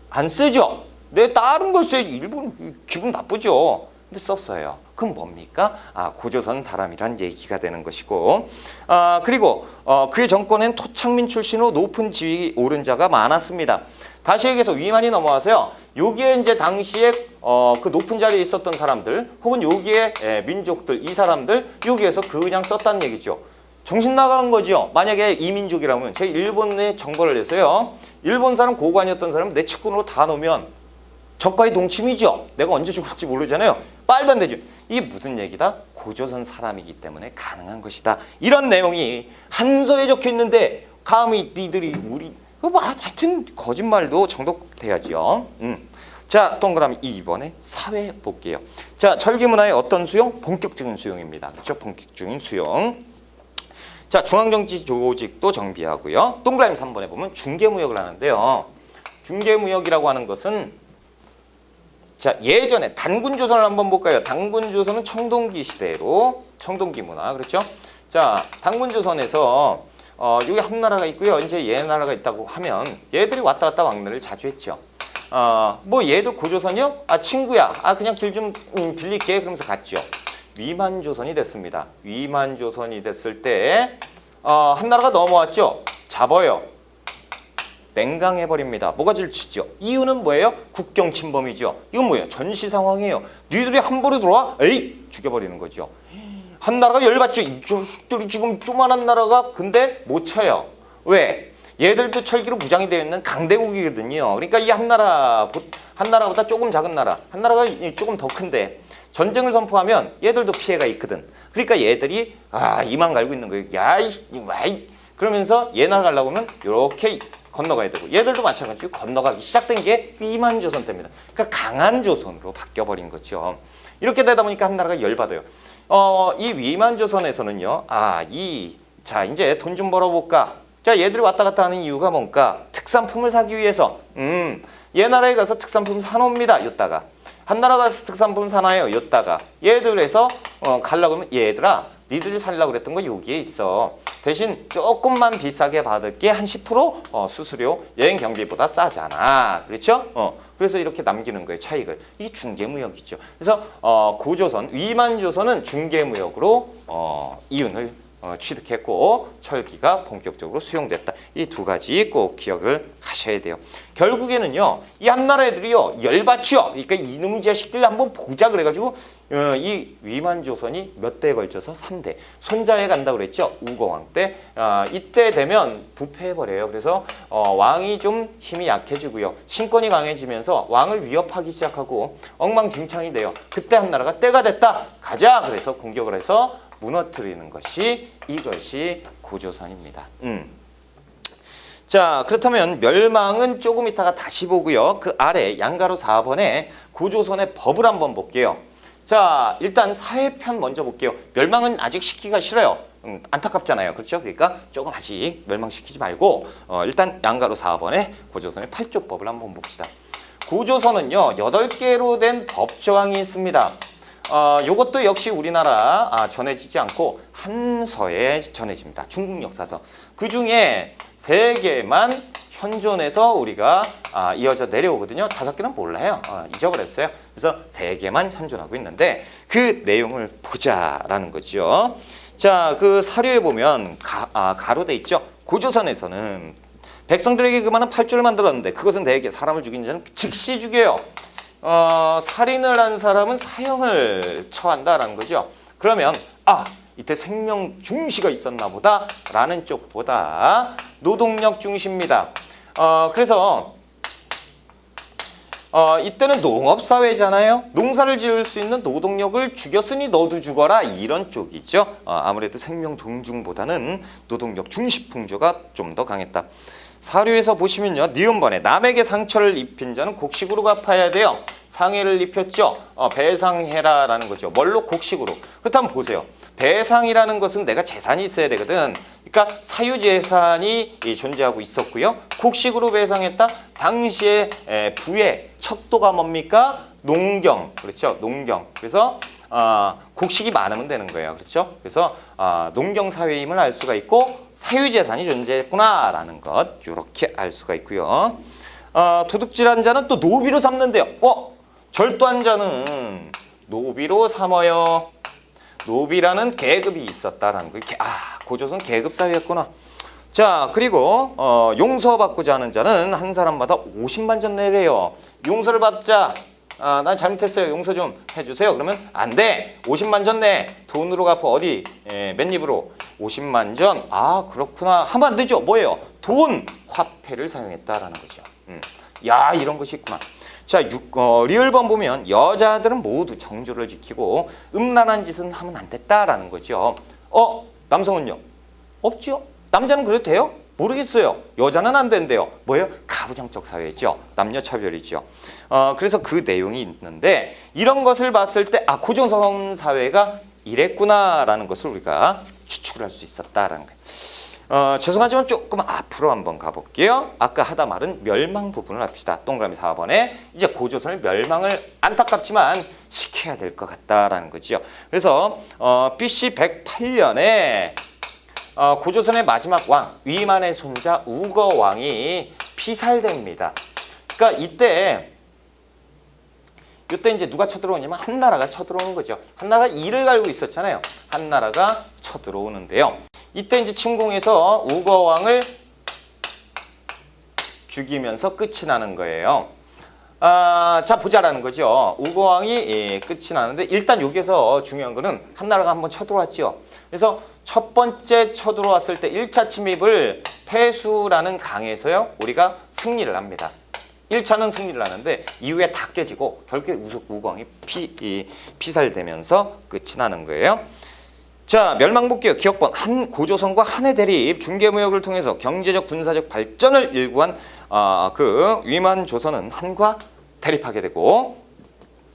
안 쓰죠. 내 다른 걸 써야지. 일본 기분 나쁘죠. 근데 썼어요. 그럼 뭡니까? 고조선 사람이란 얘기가 되는 것이고, 그리고 그의 정권엔 토착민 출신으로 높은 지위 오른 자가 많았습니다. 다시 얘기해서 위만이 넘어와서요, 여기에 이제 당시에 그 높은 자리에 있었던 사람들, 혹은 여기에 민족들, 이 사람들 여기에서 그냥 썼다는 얘기죠. 정신 나간 거죠. 만약에 이민족이라면 제가 일본에 정벌을 해서요, 일본 사람 고관이었던 사람을 내 측근으로 다 놓으면 적과의 동침이죠. 내가 언제 죽을지 모르잖아요. 말도 안 되죠. 이게 무슨 얘기다? 고조선 사람이기 때문에 가능한 것이다. 이런 내용이 한서에 적혀 있는데 감히 니들이 우리 하여튼 거짓말도 정독돼야죠. 자, 동그라미 2번에 사회 볼게요. 자, 철기 문화의 어떤 수용? 본격적인 수용입니다. 그렇죠? 본격적인 수용. 자, 중앙정치 조직도 정비하고요. 동그라미 3번에 보면 중개무역을 하는데요. 중개무역이라고 하는 것은 자, 예전에 단군조선을 한번 볼까요? 단군조선은 청동기 시대로 청동기 문화 그렇죠? 자, 단군조선에서 여기 한 나라가 있고요. 이제 얘 나라가 있다고 하면 얘들이 왔다 갔다 왕래를 자주 했죠. 뭐 얘도 고조선이요? 아, 친구야. 아, 그냥 길 좀 빌릴게. 그러면서 갔죠. 위만조선이 됐습니다. 위만조선이 됐을 때 한 나라가 넘어왔죠. 잡아요. 냉강해버립니다. 뭐가지를 치죠. 이유는 뭐예요? 국경 침범이죠. 이건 뭐예요? 전시 상황이에요. 니들이 함부로 들어와? 에이! 죽여버리는 거죠. 한 나라가 열받죠. 이 자식들이 지금 조만한 나라가 근데 못 쳐요. 왜? 얘들도 철기로 무장이 되어 있는 강대국이거든요. 그러니까 이 한 나라보다 조금 작은 나라, 한 나라가 조금 더 큰데 전쟁을 선포하면 얘들도 피해가 있거든. 그러니까 얘들이 이만 갈고 있는 거예요. 야이 그러면서 얘 나라 가려고 하면 이렇게 건너가야 되고 얘들도 마찬가지로 건너가기 시작된 게 위만조선 때입니다. 그러니까 강한 조선으로 바뀌어버린 거죠. 이렇게 되다 보니까 한 나라가 열받아요. 이 위만조선에서는요. 자 이제 돈 좀 벌어볼까. 자 얘들이 왔다 갔다 하는 이유가 뭔가 특산품을 사기 위해서 얘 나라에 가서 특산품 사놓습니다. 였다가 한 나라 가서 특산품 사나요? 였다가 얘들에서 가려고 하면 얘들아 니들이 살려고 그랬던 거 여기에 있어. 대신 조금만 비싸게 받을게 한 10% 수수료 여행 경비보다 싸잖아. 그렇죠? 그래서 이렇게 남기는 거예요. 차익을. 이게 중개무역이죠. 그래서 고조선, 위만조선은 중개무역으로 이윤을 취득했고 철기가 본격적으로 수용됐다. 이 두 가지 꼭 기억을 하셔야 돼요. 결국에는요. 이 한 나라 애들이요. 열받죠. 그러니까 이놈의 자식들 한번 보자 그래가지고 이 위만조선이 몇 대에 걸쳐서 3대. 손자에 간다고 그랬죠. 우거왕 때. 이때 되면 부패해버려요. 그래서 왕이 좀 힘이 약해지고요. 신권이 강해지면서 왕을 위협하기 시작하고 엉망진창이 돼요. 그때 한 나라가 때가 됐다. 가자. 그래서 공격을 해서 무너뜨리는 것이 이것이 고조선입니다. 자 그렇다면 멸망은 조금 있다가 다시 보고요. 그 아래 양가로 4번에 고조선의 법을 한번 볼게요. 자 일단 사회편 먼저 볼게요. 멸망은 아직 시키기가 싫어요. 안타깝잖아요. 그렇죠? 그러니까 조금 아직 멸망시키지 말고 일단 양가로 4번에 고조선의 8조법을 한번 봅시다. 고조선은요 8개로 된 법조항이 있습니다. 요것도 역시 우리나라 전해지지 않고 한서에 전해집니다. 중국 역사서. 그 중에 3개만 현존해서 우리가 이어져 내려오거든요. 5개는 몰라요. 잊어버렸어요. 그래서 3개만 현존하고 있는데 그 내용을 보자라는 거죠. 자, 그 사료에 보면 가로돼 있죠. 고조선에서는 백성들에게 그만한 팔조를 만들었는데 그것은 대개 사람을 죽인 자는 즉시 죽여요. 살인을 한 사람은 사형을 처한다라는 거죠. 그러면 이때 생명 중시가 있었나 보다 라는 쪽보다 노동력 중시입니다. 그래서 이때는 농업사회잖아요. 농사를 지을 수 있는 노동력을 죽였으니 너도 죽어라 이런 쪽이죠. 아무래도 생명 존중보다는 노동력 중시 풍조가 좀 더 강했다. 사료에서 보시면요. 니은번에 남에게 상처를 입힌 자는 곡식으로 갚아야 돼요. 상해를 입혔죠. 배상해라라는 거죠. 뭘로? 곡식으로. 그렇다면 보세요. 배상이라는 것은 내가 재산이 있어야 되거든. 그러니까 사유재산이 존재하고 있었고요. 곡식으로 배상했다. 당시에 부의 척도가 뭡니까? 농경. 그렇죠. 농경. 그래서 곡식이 많으면 되는 거예요. 그렇죠? 그래서 농경사회임을 알 수가 있고 사유재산이 존재했구나라는 것 이렇게 알 수가 있고요. 도둑질한 자는 또 노비로 삼는데요. 절도한 자는 노비로 삼어요. 노비라는 계급이 있었다라는 거예요. 고조선 계급사회였구나. 자 그리고 용서받고자 하는 자는 한 사람마다 50만 전 내래요. 용서를 받자. 난 잘못했어요. 용서 좀 해주세요. 그러면 안 돼. 50만 전 내. 돈으로 갚아. 어디? 맨입으로 50만 전. 그렇구나. 하면 안 되죠. 뭐예요? 돈, 화폐를 사용했다라는 거죠. 야 이런 것이 있구나. 자 리을번 보면 여자들은 모두 정조를 지키고 음란한 짓은 하면 안 됐다라는 거죠. 남성은요? 없죠. 남자는 그래도 돼요? 모르겠어요. 여자는 안 된대요. 뭐예요? 가부장적 사회죠. 남녀 차별이죠. 그래서 그 내용이 있는데 이런 것을 봤을 때 고조선 사회가 이랬구나라는 것을 우리가 추측을 할 수 있었다라는 거예요. 죄송하지만 조금 앞으로 한번 가볼게요. 아까 하다 말은 멸망 부분을 합시다. 동그라미 4번에 이제 고조선의 멸망을 안타깝지만 시켜야 될 것 같다라는 거죠. 그래서 BC 108년에 고조선의 마지막 왕 위만의 손자 우거왕이 피살됩니다. 그러니까 이때 이제 누가 쳐들어오냐면 한나라가 쳐들어오는 거죠. 한나라가 이를 갈고 있었잖아요. 한나라가 쳐들어오는데요. 이때 이제 침공해서 우거왕을 죽이면서 끝이 나는 거예요. 자 보자라는 거죠. 우거왕이 끝이 나는데 일단 여기서 중요한 거는 한나라가 한번 쳐들어왔죠. 그래서 첫 번째 쳐들어왔을 때 1차 침입을 패수라는 강에서요 우리가 승리를 합니다. 1차는 승리를 하는데 이후에 다 깨지고 결국에 우거왕이 피살되면서 끝이 나는 거예요. 자, 멸망 볼게요. 기억번. 고조선과 한해 대립 중개무역을 통해서 경제적 군사적 발전을 일구한 그 위만 조선은 한과 대립하게 되고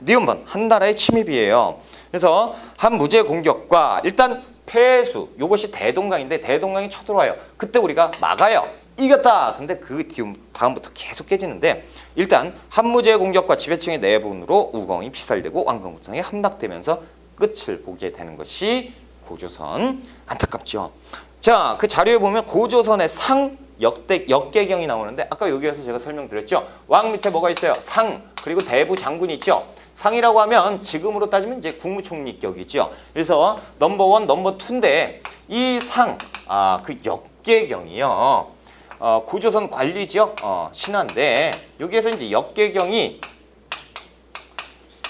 니은번 한나라의 침입이에요. 그래서 한 무제 공격과 일단 패수 요것이 대동강인데 대동강이 쳐들어와요. 그때 우리가 막아요. 이겼다. 근데 그 다음부터 계속 깨지는데 일단 한무제 공격과 지배층의 내분으로 우거왕이 피살되고 완경구성이 함락되면서 끝을 보게 되는 것이 고조선. 안타깝죠. 자, 그 자료에 보면 고조선의 상 역계경이 나오는데 아까 여기에서 제가 설명드렸죠. 왕 밑에 뭐가 있어요? 상 그리고 대부 장군이 있죠. 상이라고 하면 지금으로 따지면 이제 국무총리격이죠. 그래서 넘버1, 넘버2인데 이 상, 그 역계경이요. 고조선 관리지역 신하인데 여기에서 이제 역계경이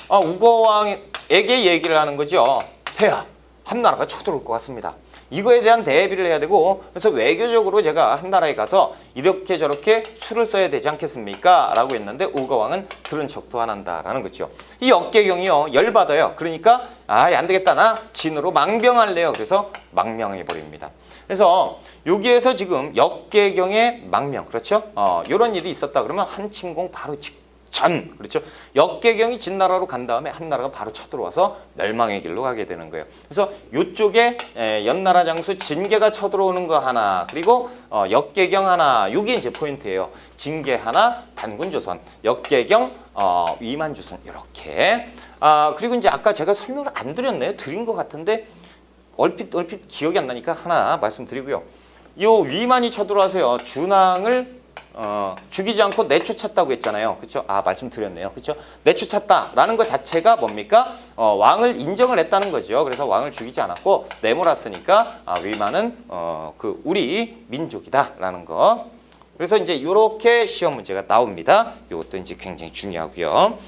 우거왕에게 얘기를 하는 거죠. 폐하, 한나라가 쳐들어올 것 같습니다. 이거에 대한 대비를 해야 되고 그래서 외교적으로 제가 한나라에 가서 이렇게 저렇게 수를 써야 되지 않겠습니까? 라고 했는데 우거왕은 들은 척도 안 한다라는 거죠. 이 역계경이요 열받아요. 그러니까 안 되겠다 나 진으로 망명할래요. 그래서 망명해버립니다. 그래서 여기에서 지금 역계경의 망명 그렇죠? 이런 일이 있었다 그러면 한침공 바로 직전 그렇죠? 역계경이 진나라로 간 다음에 한나라가 바로 쳐들어와서 멸망의 길로 가게 되는 거예요. 그래서 이쪽에 연나라 장수 진계가 쳐들어오는 거 하나 그리고 역계경 하나 이게 이제 포인트예요. 진계 하나 단군조선 역계경 위만조선 이렇게 그리고 이제 아까 제가 설명을 안 드렸네요. 드린 것 같은데 얼핏 기억이 안 나니까 하나 말씀드리고요. 요 위만이 쳐들어와서요. 준왕을 죽이지 않고 내쫓았다고 했잖아요. 그렇죠? 말씀드렸네요. 그렇죠? 내쫓았다라는 것 자체가 뭡니까? 왕을 인정을 했다는 거죠. 그래서 왕을 죽이지 않았고 내몰았으니까 위만은 그 우리 민족이다라는 거. 그래서 이제 이렇게 시험 문제가 나옵니다. 이것도 이제 굉장히 중요하고요.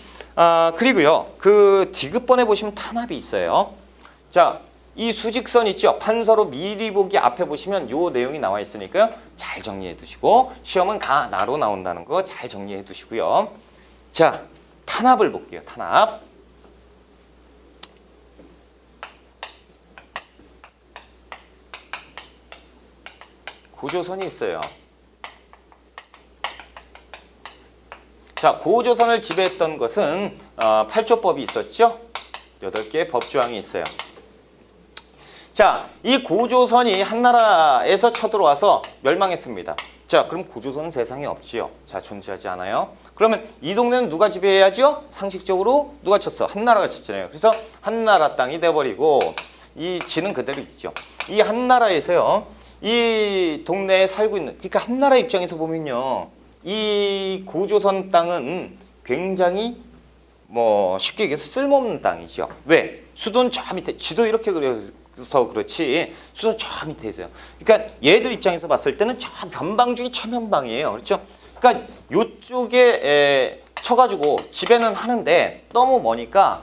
그리고요. 그 디귿번에 보시면 탄압이 있어요. 자, 이 수직선 있죠? 판서로 미리 보기 앞에 보시면 요 내용이 나와 있으니까요. 잘 정리해 두시고 시험은 가, 나로 나온다는 거 잘 정리해 두시고요. 자, 탄압을 볼게요. 탄압. 고조선이 있어요. 자, 고조선을 지배했던 것은 8조법이 있었죠? 8개의 법조항이 있어요. 자, 이 고조선이 한나라에서 쳐들어와서 멸망했습니다. 자, 그럼 고조선은 세상에 없지요. 자, 존재하지 않아요. 그러면 이 동네는 누가 지배해야죠? 상식적으로 누가 쳤어? 한나라가 쳤잖아요. 그래서 한나라 땅이 돼버리고 이 지는 그대로 있죠. 이 한나라에서요. 이 동네에 살고 있는 그러니까 한나라 입장에서 보면요. 이 고조선 땅은 굉장히 쉽게 얘기해서 쓸모없는 땅이죠. 왜? 수도는 저 밑에 지도 이렇게 그려서 그렇지 수도 저 밑에 있어요. 그러니까 얘들 입장에서 봤을 때는 저 변방 중에 최면방이에요. 그렇죠? 그러니까 요쪽에 쳐가지고 지배는 하는데 너무 머니까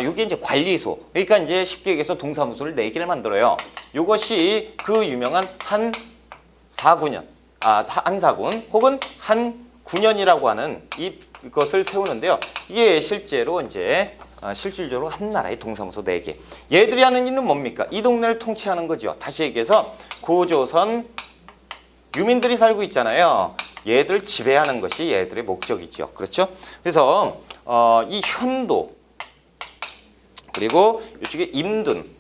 요게 이제 관리소. 그러니까 이제 쉽게 얘기해서 동사무소를 4개를 만들어요. 요것이 그 유명한 한사군현, 한사군 혹은 한군현이라고 하는 이것을 세우는데요. 이게 실제로 이제 실질적으로 한나라의 동사무소 4개. 얘들이 하는 일은 뭡니까? 이 동네를 통치하는 거죠. 다시 얘기해서 고조선 유민들이 살고 있잖아요. 얘들을 지배하는 것이 얘들의 목적이죠. 그렇죠? 그래서 이 현도 그리고 이쪽에 임둔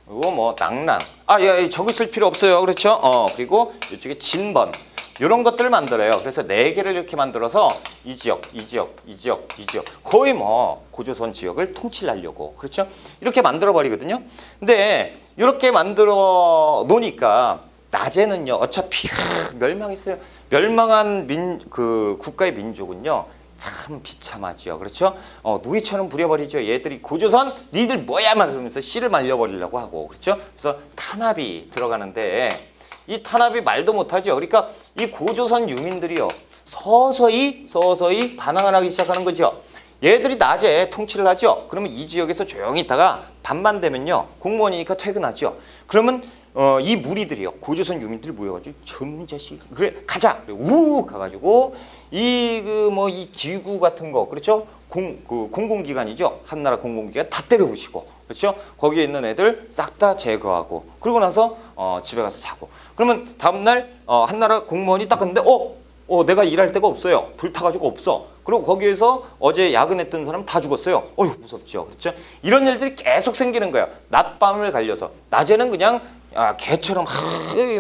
그리고 뭐 낙란. 야, 적으실 필요 없어요. 그렇죠? 그리고 이쪽에 진번. 이런 것들을 만들어요. 그래서 4개를 이렇게 만들어서 이 지역, 이 지역, 이 지역, 이 지역. 거의 뭐 고조선 지역을 통치하려고. 그렇죠? 이렇게 만들어 버리거든요. 근데 이렇게 만들어 놓으니까 낮에는요. 어차피 멸망했어요. 멸망한 국가의 민족은요. 참 비참하죠. 그렇죠? 누이처럼 부려버리죠. 얘들이 고조선 니들 뭐야만 그러면서 씨를 말려버리려고 하고. 그렇죠? 그래서 탄압이 들어가는데 이 탄압이 말도 못하죠. 그러니까 이 고조선 유민들이요. 서서히 반항을 하기 시작하는 거죠. 얘들이 낮에 통치를 하죠. 그러면 이 지역에서 조용히 있다가 밤만 되면요. 공무원이니까 퇴근하죠. 그러면 이 무리들이요. 고조선 유민들이 모여가지고 저놈 자식 그래 가자. 우 가가지고 이 기구 같은 거 그렇죠? 공공기관이죠. 한나라 공공기관 다 때려부시고 그렇죠? 거기에 있는 애들 싹 다 제거하고 그러고 나서 집에 가서 자고 그러면 다음날 한나라 공무원이 딱 갔는데 내가 일할 데가 없어요. 불타가지고 없어. 그리고 거기에서 어제 야근했던 사람 다 죽었어요. 어휴 무섭죠. 그렇죠? 이런 일들이 계속 생기는 거예요. 낮밤을 갈려서 낮에는 그냥 개처럼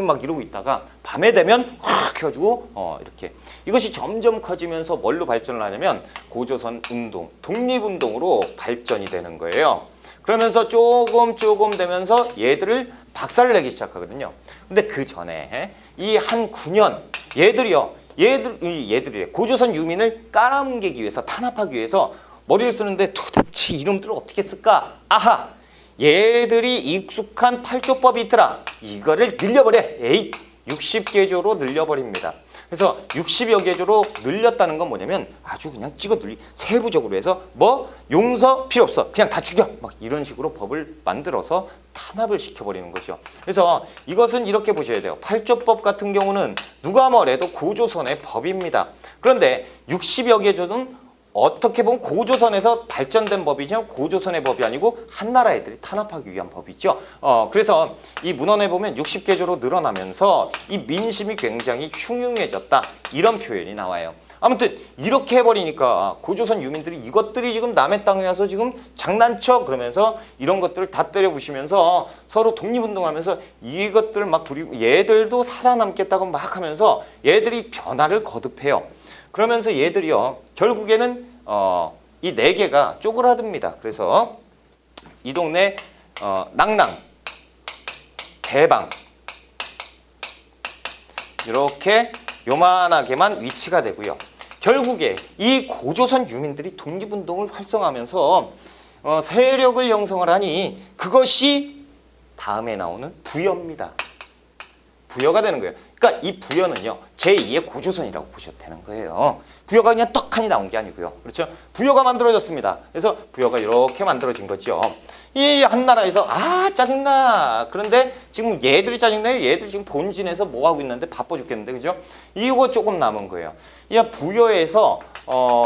막 이러고 있다가 밤에 되면 확 해가지고 이렇게 이것이 점점 커지면서 뭘로 발전을 하냐면 고조선 운동, 독립운동으로 발전이 되는 거예요. 그러면서 조금 되면서 얘들을 박살내기 시작하거든요. 근데 그 전에 이 한 9년 얘들이 고조선 유민을 깔아뭉개기 위해서 탄압하기 위해서 머리를 쓰는데 도대체 이름들을 어떻게 쓸까? 아하! 얘들이 익숙한 팔조법이 있더라. 이거를 늘려버려. 60개조로 늘려버립니다. 그래서 60여 개조로 늘렸다는 건 뭐냐면 아주 그냥 찍어 늘리 세부적으로 해서 용서 필요 없어. 그냥 다 죽여. 막 이런 식으로 법을 만들어서 탄압을 시켜버리는 거죠. 그래서 이것은 이렇게 보셔야 돼요. 팔조법 같은 경우는 누가 뭐래도 고조선의 법입니다. 그런데 60여 개조는 어떻게 보면 고조선에서 발전된 법이지만 고조선의 법이 아니고 한나라 애들이 탄압하기 위한 법이죠. 그래서 이 문헌에 보면 60개조로 늘어나면서 이 민심이 굉장히 흉흉해졌다. 이런 표현이 나와요. 아무튼 이렇게 해버리니까 고조선 유민들이 이것들이 지금 남의 땅에 와서 지금 장난쳐 그러면서 이런 것들을 다 때려부시면서 서로 독립운동하면서 이것들을 막 부리고 얘들도 살아남겠다고 막 하면서 얘들이 변화를 거듭해요. 그러면서 얘들이요 결국에는 이 4개가 쪼그라듭니다. 그래서 이 동네 낭랑, 대방 이렇게 요만하게만 위치가 되고요. 결국에 이 고조선 유민들이 독립운동을 활성화하면서 세력을 형성을 하니 그것이 다음에 나오는 부여입니다. 부여가 되는 거예요. 그러니까 이 부여는요 제2의 고조선이라고 보셔도 되는 거예요. 부여가 그냥 떡하니 나온 게 아니고요. 그렇죠? 부여가 만들어졌습니다. 그래서 부여가 이렇게 만들어진 거죠. 이 한나라에서 짜증나. 그런데 지금 얘들이 짜증나요. 얘들이 지금 본진에서 뭐 하고 있는데 바빠 죽겠는데 그죠? 이거 조금 남은 거예요. 이 부여에서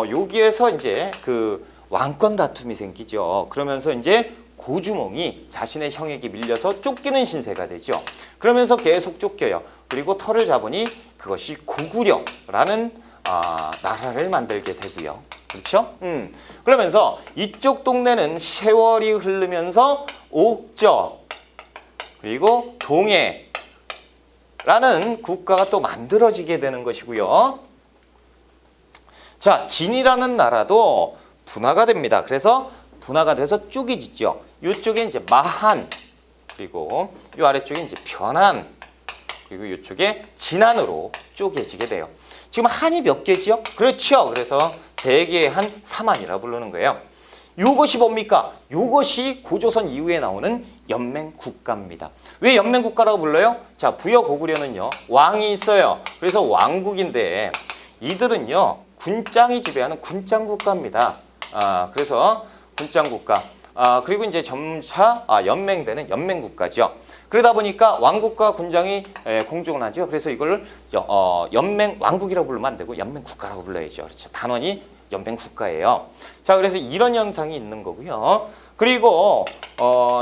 여기에서 이제 그 왕권 다툼이 생기죠. 그러면서 이제 고주몽이 자신의 형에게 밀려서 쫓기는 신세가 되죠. 그러면서 계속 쫓겨요. 그리고 털을 잡으니 그것이 고구려라는 나라를 만들게 되고요. 그렇죠? 그러면서 이쪽 동네는 세월이 흐르면서 옥저 그리고 동해라는 국가가 또 만들어지게 되는 것이고요. 자, 진이라는 나라도 분화가 됩니다. 그래서 분화가 돼서 쭉이 짓죠. 이쪽에 이제 마한 그리고 이 아래쪽에 이제 변한 그리고 이쪽에 진안으로 쪼개지게 돼요. 지금 한이 몇 개지요? 그렇죠. 그래서 세계의 한 사만이라 부르는 거예요. 이것이 뭡니까? 이것이 고조선 이후에 나오는 연맹국가입니다. 왜 연맹국가라고 불러요? 자, 부여 고구려는요 왕이 있어요. 그래서 왕국인데 이들은요 군장이 지배하는 군장국가입니다. 그래서 군장국가. 그리고 이제 점차 연맹되는 연맹국가죠. 그러다 보니까 왕국과 군장이 공존을 하죠. 그래서 이걸 연맹 왕국이라고 부르면 안 되고 연맹국가라고 불러야죠. 그렇죠. 단원이 연맹국가예요. 자, 그래서 이런 현상이 있는 거고요. 그리고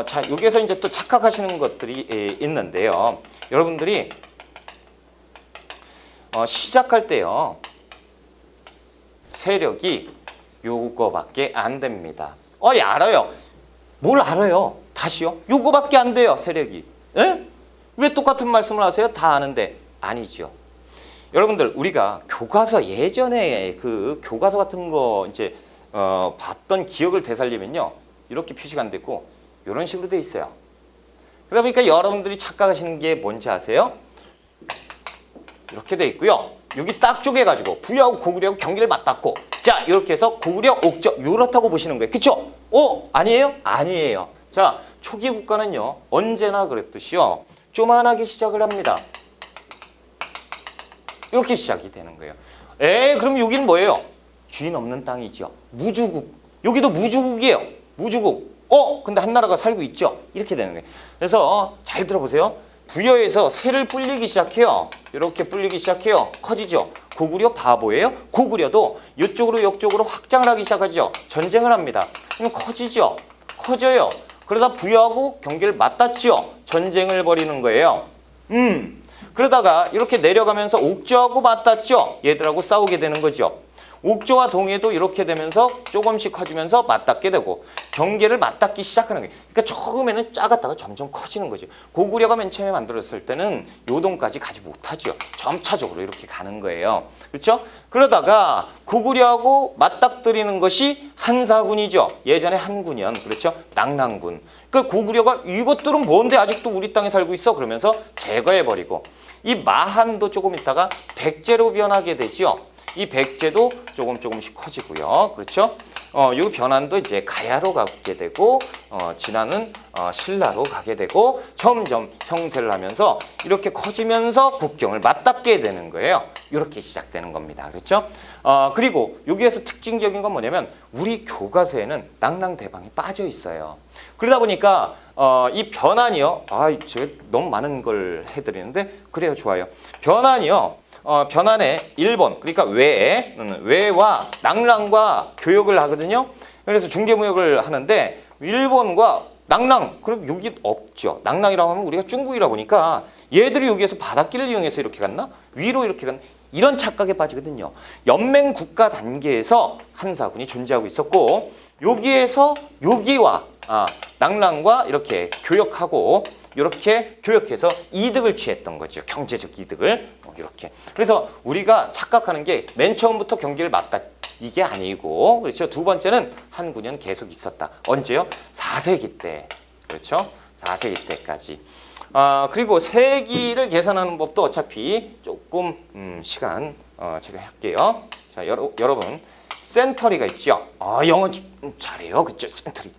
자, 여기에서 이제 또 착각하시는 것들이 있는데요. 여러분들이 시작할 때요. 세력이 요거밖에 안 됩니다. 예, 알아요. 뭘 알아요? 다시요? 요거밖에 안 돼요, 세력이. 에? 왜 똑같은 말씀을 하세요? 다 아는데. 아니죠. 여러분들, 우리가 교과서, 예전에 그 교과서 같은 거 이제 봤던 기억을 되살리면요, 이렇게 표시가 안 되고 이런 식으로 돼 있어요. 그러다 보니까 여러분들이 착각하시는 게 뭔지 아세요? 이렇게 돼 있고요. 여기 딱 쪼개가지고 부여하고 고구려하고 경계를 맞닿고, 자, 이렇게 해서 고구려, 옥저 이렇다고 보시는 거예요. 그쵸? 아니에요? 아니에요. 자, 초기 국가는요, 언제나 그랬듯이요, 쪼만하게 시작을 합니다. 이렇게 시작이 되는 거예요. 그럼 여기는 뭐예요? 주인 없는 땅이죠. 무주국. 여기도 무주국이에요. 무주국. 근데 한 나라가 살고 있죠. 이렇게 되는 거예요. 그래서 잘 들어보세요. 부여에서 새를 불리기 시작해요. 이렇게 불리기 시작해요. 커지죠. 고구려 바보예요. 고구려도 이쪽으로 확장을 하기 시작하죠. 전쟁을 합니다. 그럼 커지죠. 커져요. 그러다 부여하고 경계를 맞닿죠. 전쟁을 벌이는 거예요. 그러다가 이렇게 내려가면서 옥저하고 맞닿죠. 얘들하고 싸우게 되는 거죠. 옥저와 동해도 이렇게 되면서 조금씩 커지면서 맞닿게 되고 경계를 맞닿기 시작하는 거예요. 그러니까 처음에는 작았다가 점점 커지는 거죠. 고구려가 맨 처음에 만들었을 때는 요동까지 가지 못하죠. 점차적으로 이렇게 가는 거예요. 그렇죠? 그러다가 고구려하고 맞닥뜨리는 것이 한사군이죠. 예전에 한군이었, 그렇죠? 낙랑군. 그 고구려가 이것들은 뭔데 아직도 우리 땅에 살고 있어? 그러면서 제거해버리고, 이 마한도 조금 있다가 백제로 변하게 되죠. 이 백제도 조금씩 커지고요. 그렇죠? 이 변환도 이제 가야로 가게 되고, 진화는 신라로 가게 되고, 점점 형세를 하면서 이렇게 커지면서 국경을 맞닿게 되는 거예요. 이렇게 시작되는 겁니다. 그렇죠? 그리고 여기에서 특징적인 건 뭐냐면, 우리 교과서에는 낙랑대방이 빠져 있어요. 그러다 보니까 이 변환이요. 제가 너무 많은 걸 해드리는데, 그래요, 좋아요. 변환이요. 변환에 일본, 그러니까 외와 낙랑과 교역을 하거든요. 그래서 중개무역을 하는데, 일본과 낙랑, 그럼 여기 없죠. 낙랑이라고 하면 우리가 중국이라 보니까 얘들이 여기에서 바닷길을 이용해서 이렇게 갔나? 위로 이렇게 갔나? 이런 착각에 빠지거든요. 연맹 국가 단계에서 한사군이 존재하고 있었고, 여기에서 여기와 낙랑과 이렇게 교역하고, 이렇게 교역해서 이득을 취했던 거죠. 경제적 이득을. 이렇게. 그래서 우리가 착각하는 게 맨 처음부터 경계를 맞다, 이게 아니고, 그렇죠. 두 번째는 한군은 계속 있었다. 언제요? 4세기 때. 그렇죠. 4세기 때까지. 그리고 세기를 계산하는 법도 어차피 조금 시간 제가 할게요. 자, 여러분 센터리가 있죠. 영어 잘해요. 그렇죠. 센터리.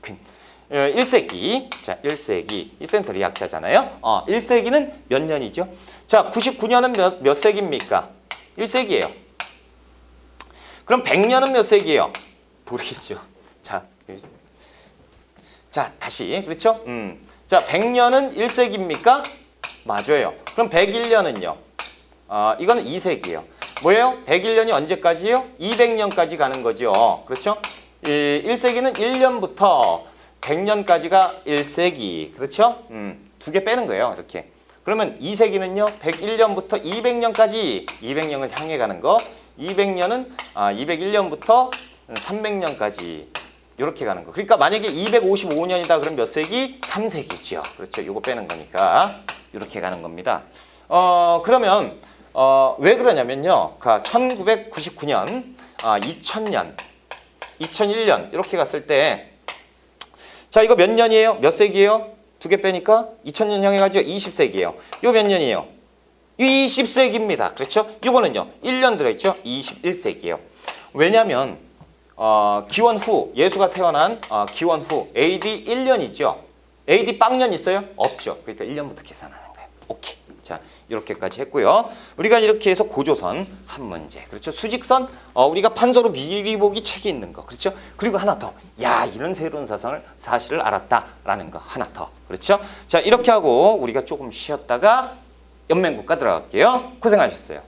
1세기. 자, 1세기. 이 센터리 약자잖아요. 1세기는 몇 년이죠? 자, 99년은 몇 세기입니까? 1세기예요. 그럼 100년은 몇 세기예요? 모르겠죠. 자, 다시. 그렇죠? 자, 100년은 1세기입니까? 맞아요. 그럼 101년은요? 이거는 2세기예요. 뭐예요? 101년이 언제까지예요? 200년까지 가는 거죠. 그렇죠? 1세기는 1년부터 100년까지가 1세기. 그렇죠? 두 개 빼는 거예요. 이렇게. 그러면 2세기는요. 101년부터 200년까지 200년을 향해 가는 거. 200년은 201년부터 300년까지 이렇게 가는 거. 그러니까 만약에 255년이다 그럼 몇 세기? 3세기죠. 그렇죠. 요거 빼는 거니까 이렇게 가는 겁니다. 그러면 왜 그러냐면요. 1999년, 2000년, 2001년 이렇게 갔을 때, 자, 이거 몇 년이에요? 몇 세기예요? 두 개 빼니까 2000년 향해 가죠. 20세기예요. 이거 몇 년이에요? 20세기입니다. 그렇죠? 이거는요. 1년 들어있죠? 21세기예요. 왜냐하면 기원 후, 예수가 태어난 기원 후 AD 1년이죠. AD 빵년 있어요? 없죠. 그러니까 1년부터 계산하는 거예요. 오케이. 자, 이렇게까지 했고요. 우리가 이렇게 해서 고조선 한 문제. 그렇죠? 수직선, 우리가 판서로 미리 보기 책이 있는 거. 그렇죠? 그리고 하나 더. 야, 이런 새로운 사실을 알았다라는 거 하나 더. 그렇죠? 자, 이렇게 하고 우리가 조금 쉬었다가 연맹국가 들어갈게요. 고생하셨어요.